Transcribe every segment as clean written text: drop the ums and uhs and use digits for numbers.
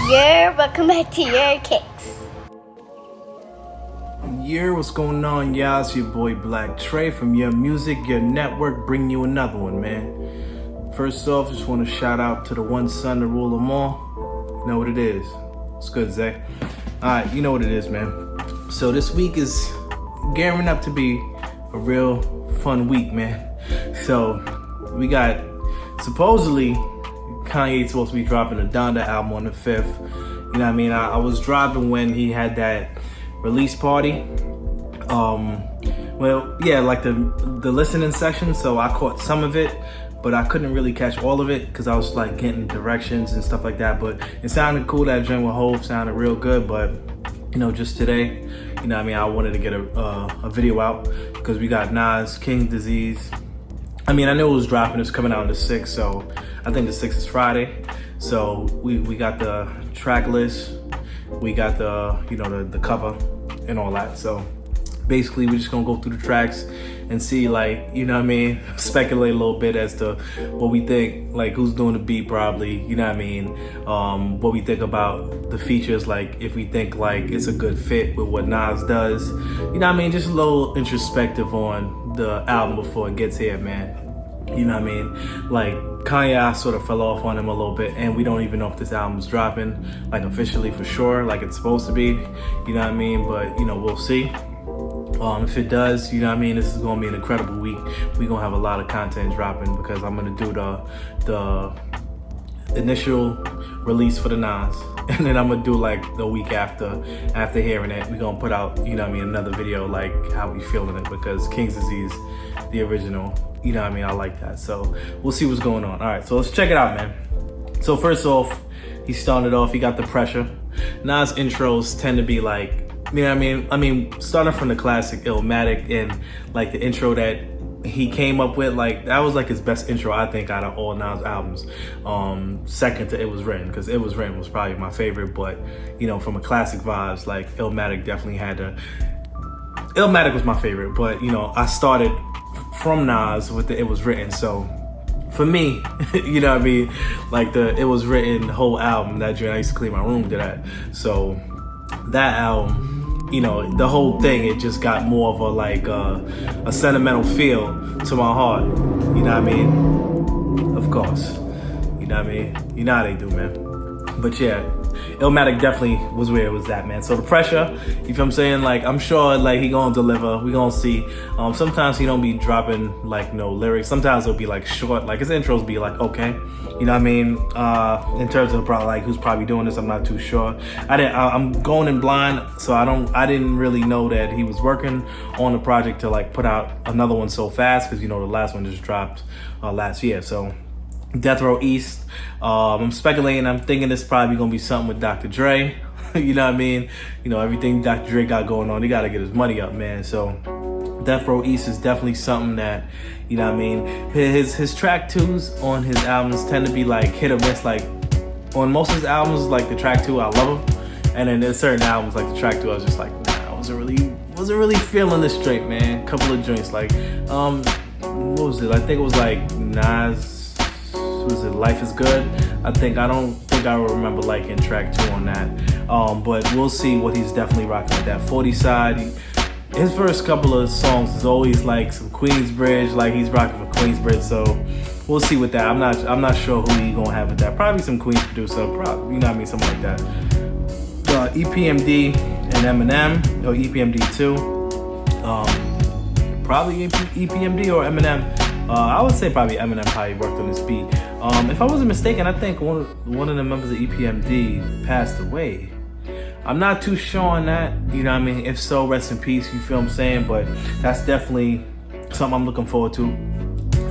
Yeeer, welcome back to Yeeer Kicks. Yeeer, what's going on, y'all? It's your boy Black Trey from Your Music, Your Network, bringing you another one, man. First off, just want to shout out to the one son to rule them all. You know what it is. It's good, Zach. Alright, you know what it is, man. So this week is gearing up to be a real fun week, man. So we got, supposedly, Kanye's supposed to be dropping a Donda album on the 5th. You know what I mean? I was driving when he had that release party. Well, yeah, like the listening section. So I caught some of it, but I couldn't really catch all of it because I was like getting directions and stuff like that. But it sounded cool. That joint with Hov sounded real good. But you know, just today, you know what I mean, I wanted to get a video out because we got NAS King's Disease. I mean, I knew it was dropping. It's coming out on the 6th, so I think the 6th is Friday. So we got the track list, we got the cover and all that. So basically, we're just gonna go through the tracks and see, like, you know what I mean, speculate a little bit as to what we think, like who's doing the beat probably, you know what I mean, what we think about the features, like if we think like it's a good fit with what Nas does, you know what I mean, just a little introspective on the album before it gets here, man. You know what I mean? Like, Kanye sort of fell off on him a little bit, and we don't even know if this album's dropping, like, officially for sure, like it's supposed to be. You know what I mean? But, you know, we'll see. If it does, you know what I mean, this is gonna be an incredible week. We're gonna have a lot of content dropping because I'm gonna do the initial release for the Nas, and then I'm gonna do like the week after hearing it, we're gonna put out, you know what I mean, another video like how we feeling it, because King's Disease, the original, you know what I mean, I like that. So we'll see what's going on. All right, so let's check it out, man. So first off, he started off, he got the pressure. Nas intros tend to be like, you know what I mean, starting from the classic Illmatic and like the intro that he came up with, like that was like his best intro, I think, out of all Nas albums. Second to It Was Written, because It Was Written was probably my favorite, but you know, from a classic vibes, like Illmatic definitely had to. Illmatic was my favorite, but you know, I started from Nas with the It Was Written, so for me, you know what I mean, like the It Was Written whole album, that joint I used to clean my room to that. So that album, you know, the whole thing, it just got more of a like a sentimental feel to my heart. You know what I mean? Of course. You know what I mean? You know how they do, man. But yeah, Illmatic definitely was where it was at, man. So the pressure, you feel what I'm saying? Like, I'm sure like he gonna deliver. We gonna see. Sometimes he don't be dropping like no lyrics. Sometimes it'll be like short. Like his intros be like, okay. You know what I mean? In terms of probably like who's probably doing this, I'm not too sure. I'm going in blind, so I didn't really know that he was working on the project to like put out another one so fast, because you know the last one just dropped last year. So Death Row East, I'm speculating, I'm thinking it's probably gonna be something with Dr. Dre. You know what I mean? You know, everything Dr. Dre got going on, he gotta get his money up, man. So Death Row East is definitely something that, you know what I mean, his track twos on his albums tend to be like hit or miss. Like on most of his albums, like the track two, I love them, and then there's certain albums like the track two, I was just like, nah, I wasn't really feeling this straight, man. Couple of joints, like what was it? I think it was like Nas, was it Life Is Good? I don't think I remember liking track 2 on that. But we'll see what he's definitely rocking with that 40 side. His first couple of songs is always like some Queensbridge, like he's rocking for Queensbridge. So we'll see with that. I'm not sure who he gonna have with that. Probably some Queens producer, probably, you know what I mean, something like that. EPMD and Eminem, or EPMD 2. Probably EPMD or Eminem. I would say probably Eminem probably worked on this beat. If I wasn't mistaken, I think one of the members of EPMD passed away. I'm not too sure on that, you know what I mean? If so, rest in peace, you feel what I'm saying? But that's definitely something I'm looking forward to.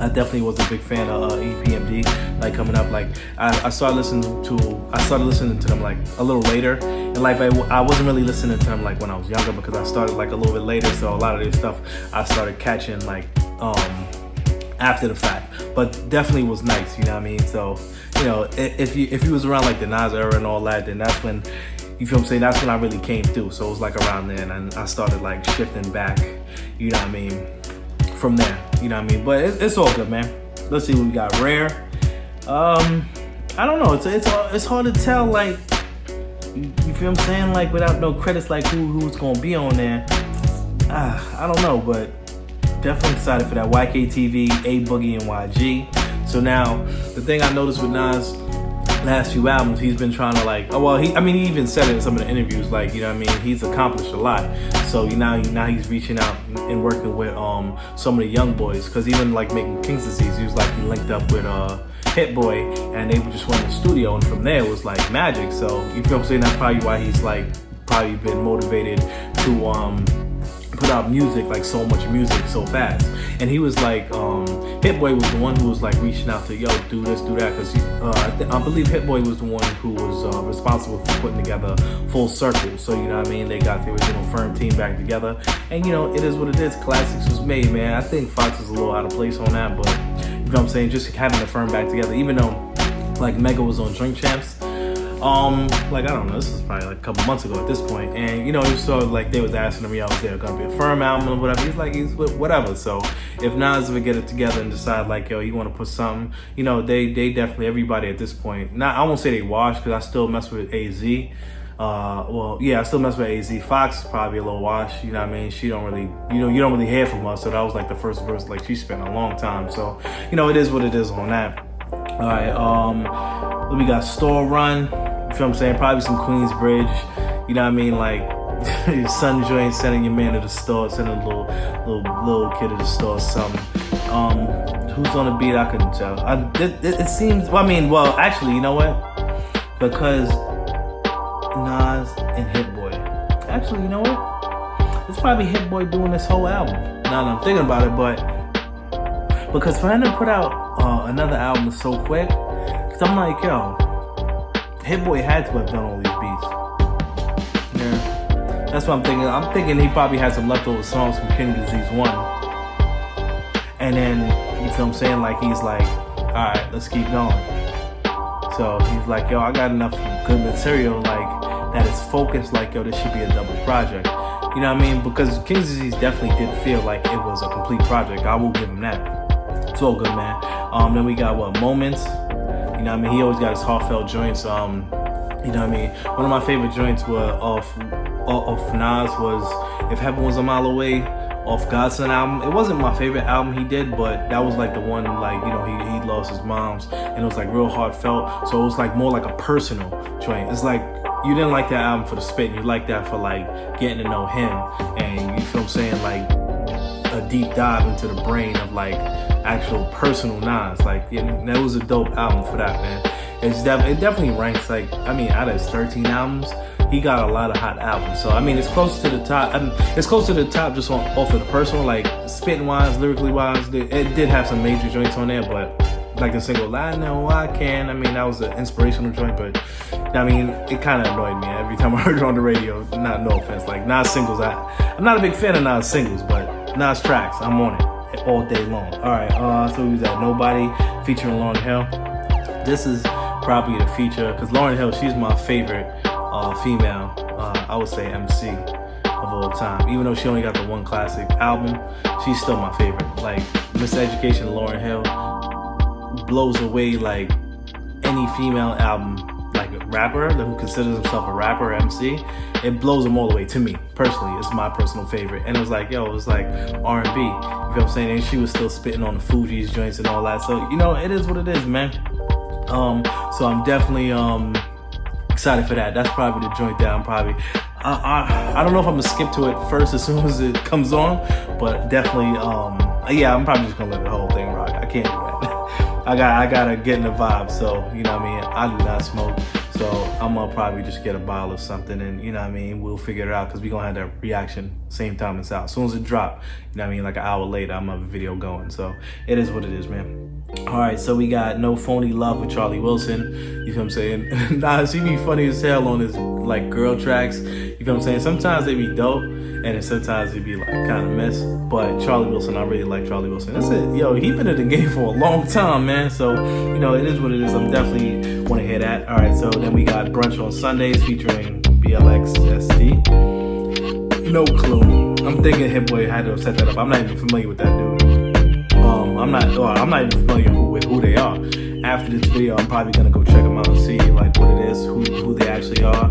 I definitely was a big fan of EPMD, like coming up. Like I started listening to them like a little later, and like I wasn't really listening to them like when I was younger, because I started like a little bit later. So a lot of this stuff I started catching like after the fact, but definitely was nice, you know what I mean? So, you know, if you was around like the Nas era and all that, then that's when, you feel what I'm saying, that's when I really came through. So it was like around then, and I started like shifting back, you know what I mean, from there, you know what I mean? But it's all good, man. Let's see what we got. Rare. I don't know, it's hard to tell, like, You feel what I'm saying? Like without no credits, like who's gonna be on there? I don't know, but definitely excited for that. YKTV, A Boogie, and YG. So now the thing I noticed with Nas last few albums, he's been trying to like, he even said it in some of the interviews, like, you know what I mean, he's accomplished a lot. So now he's reaching out and working with some of the young boys, because even like making King's Disease, he was like, he linked up with Hit Boy, and they just went in the studio, and from there it was like magic. So you feel what I'm saying? That's probably why he's like probably been motivated to put out music, like so much music so fast. And he was like, Hit Boy was the one who was like reaching out to, yo, do this, do that, because I believe Hit Boy was the one who was responsible for putting together Full Circle. So you know what I mean, they got the original Firm team back together, and you know, it is what it is. Classics was made, man. I think Fox is a little out of place on that, but you know what I'm saying, just having the Firm back together, even though like Mega was on Drink Champs. Like, I don't know, this is probably like a couple months ago at this point, and you know, he saw like they was asking him, yo, is there gonna be a Firm album or whatever? He's like, he's whatever. So if Nas ever get it together and decide like, yo, you want to put something, you know, they definitely, everybody at this point, not, I won't say they washed, because I still mess with AZ. I still mess with AZ. Fox is probably a little washed, you know what I mean? She don't really, you don't really hear from us, so that was like the first verse, like she spent a long time. So, you know, it is what it is on that. All right, we got Store Run. You feel what I'm saying? Probably some Queensbridge. You know what I mean? Like your son joint, sending your man to the store, sending a little kid to the store or something. Who's on the beat? I couldn't tell. It seems. Actually, you know what? Because Nas and Hit Boy. Actually, you know what? It's probably Hit Boy doing this whole album. Now that I'm thinking about it, but because for him to put out another album so quick, because I'm like, yo, Hit Boy had to have done all these beats. Yeah, that's what I'm thinking. I'm thinking he probably had some leftover songs from King Disease 1. And then, you feel what I'm saying? Like, he's like, all right, let's keep going. So he's like, yo, I got enough good material, like, that is focused, like, yo, this should be a double project. You know what I mean? Because King Disease definitely did feel like it was a complete project. I will give him that. It's all good, man. Then we got, Moments. You know what I mean? He always got his heartfelt joints. You know what I mean? One of my favorite joints off Nas was If Heaven Was a Mile Away, off Godson album. It wasn't my favorite album he did, but that was like the one, like, you know, he lost his moms, and it was like real heartfelt. So it was like more like a personal joint. It's like you didn't like that album for the spit, you like that for like getting to know him, and you feel what I'm saying, like a deep dive into the brain of like actual personal Nas. Like, you know, that was a dope album for that, man. It definitely ranks, like, I mean, out of his 13 albums, he got a lot of hot albums. So I mean, it's close to the top. It's close to the top just off of the personal, like spitting wise, lyrically wise. It did have some major joints on there, but like the single "I Know I Can," I mean, that was an inspirational joint. But I mean, it kind of annoyed me every time I heard it on the radio. No offense, like Nas singles, I'm not a big fan of Nas singles, but Nas tracks, I'm on it all day long. All right, so we was at Nobody featuring Lauryn Hill. This is probably the feature because Lauryn Hill, she's my favorite female, I would say MC of all time. Even though she only got the one classic album, she's still my favorite. Like Miseducation, Lauryn Hill blows away like any female album, like a rapper who considers himself a rapper or MC. It blows them all the way to me personally. It's my personal favorite. And it was like, yo, it was like R&B. You know what I'm saying? And she was still spitting on the Fugees joints and all that. So, you know, it is what it is, man. So I'm definitely excited for that. That's probably the joint that I'm probably I don't know if I'm gonna skip to it first as soon as it comes on, but definitely I'm probably just gonna let the whole thing rock. I can't do that. I gotta get in the vibe. So you know what I mean, I do not smoke, so I'm gonna probably just get a bottle or something, and you know what I mean, we'll figure it out because we're gonna have that reaction same time it's out. As soon as it drop, you know what I mean, like an hour later, I'm gonna have a video going. So it is what it is, man. All right, so we got No Phony Love with Charlie Wilson. You feel what I'm saying? Nah, she be funny as hell on his like girl tracks. You feel what I'm saying? Sometimes they be dope, and then sometimes they be like kind of mess. But Charlie Wilson, I really like Charlie Wilson. That's it. Yo, he been in the game for a long time, man. So you know, it is what it is. I'm definitely want to hear that. All right, so then we got Brunch on Sundays featuring BLXST. No clue. I'm thinking Hit Boy had to have set that up. I'm not even familiar with that dude. I'm not even familiar with who they are. After this video, I'm probably gonna go check them out and see like what it is, who they actually are.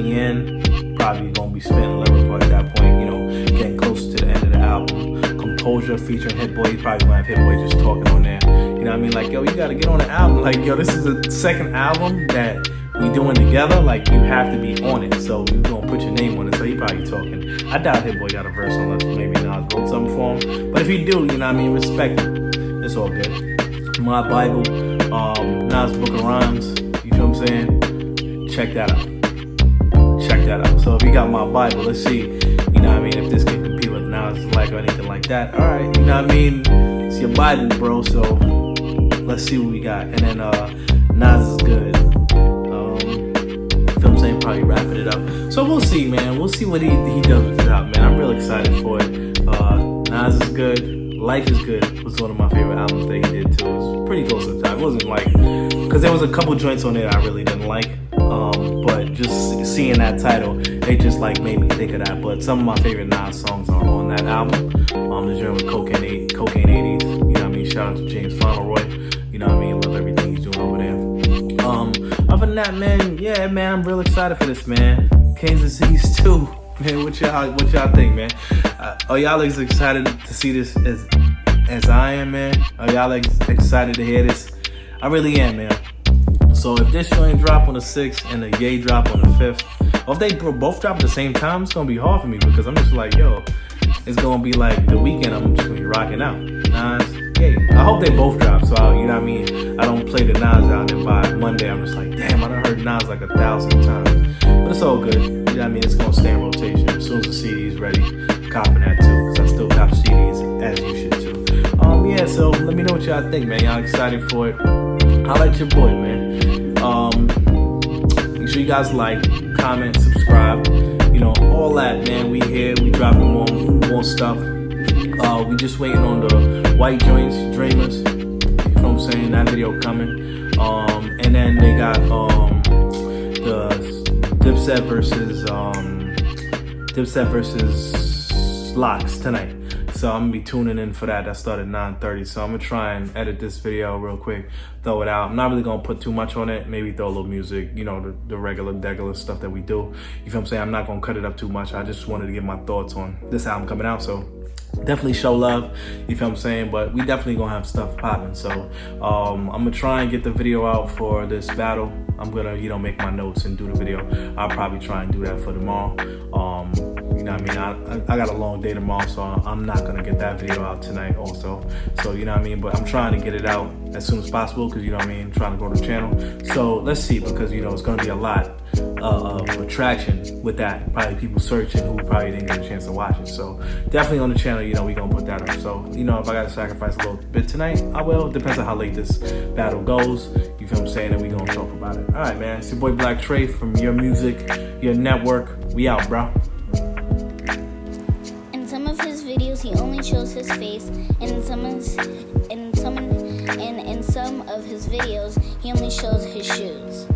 the end, probably gonna be spitting lyrical at that point, you know, getting close to the end of the album. Composure featuring Hit Boy, you probably gonna have Hit Boy just talking on there. You know what I mean? Like, yo, you gotta get on the album. Like, yo, this is the second album that we doing together. Like, you have to be on it. So you gonna put your name on it. So he probably talking. I doubt Hit Boy got a verse unless maybe Nas wrote something for him. But if he do, you know what I mean? Respect it. It's all good. My Bible, Nas Book of Rhymes. You feel what I'm saying? Check that out. Check that out. So if you got My Bible, let's see. You know what I mean? If this can compete with Nas like or anything like that. All right. You know what I mean? It's your Bible, bro. So let's see what we got. And then Nas is good. Feel I'm saying? Probably wrapping it up. So we'll see, man. We'll see what he does with it out, man. I'm real excited for it. Nas is good. Life is Good was one of my favorite albums that he did too. It was pretty close to the time. It wasn't like, because there was a couple joints on there I really didn't like. But just seeing that title, it just like made me think of that. But some of my favorite Nas songs are on that album. The joint with Cocaine 80s. You know what I mean? Shout out to James Fauntleroy. You know what I mean? Love everything he's doing over there. Other than that, man, yeah, man, I'm real excited for this, man. Kansas City's too. Man, what y'all think, man? Are y'all as excited to see this as I am, man? Are y'all excited to hear this? I really am, man. So if this joint drop on the 6th and the Yeeer drop on the 5th, or if they both drop at the same time, it's gonna be hard for me because I'm just like, yo, it's gonna be like the weekend. I'm just gonna be rocking out. Nas, Yeeer. I hope they both drop, so you know what I mean. I don't play the Nas out, and by Monday I'm just like, damn, I done heard Nas like 1,000 times. But it's all good. You know what I mean? It's gonna stay in rotation. As soon as the CD is ready, copping that too, because I still cop CDs as you should too. Yeah. So let me know what y'all think, man. Y'all excited for it? Holla at your boy, man. Make sure you guys like, comment, subscribe. You know, all that, man. We here. We dropping more stuff. We just waiting on the White Joints, Dreamers. You know what I'm saying? That video coming. And then they got the Dipset versus Locks tonight. So I'm gonna be tuning in for that. That started 9:30. So I'm gonna try and edit this video real quick, throw it out. I'm not really gonna put too much on it. Maybe throw a little music, you know, the regular stuff that we do. You feel what I'm saying? I'm not gonna cut it up too much. I just wanted to get my thoughts on this album coming out. So definitely show love, you feel what I'm saying? But we definitely gonna have stuff popping. So I'm gonna try and get the video out for this battle. I'm gonna, you know, make my notes and do the video. I'll probably try and do that for tomorrow. You know what I mean? I got a long day tomorrow, so I'm not gonna get that video out tonight also. So, you know what I mean? But I'm trying to get it out as soon as possible, because, you know what I mean, I'm trying to grow the channel. So let's see, because, you know, it's gonna be a lot of attraction with that. Probably people searching who probably didn't get a chance to watch it. So definitely on the channel, you know, we gonna put that up. So, you know, if I gotta sacrifice a little bit tonight, I will. Depends on how late this battle goes. You feel what I'm saying? And we gonna talk about it. All right, man. It's your boy Black Trey from Your Music, Your Network. We out, bro. In some of his videos, he only shows his face, and in some of his videos, he only shows his shoes.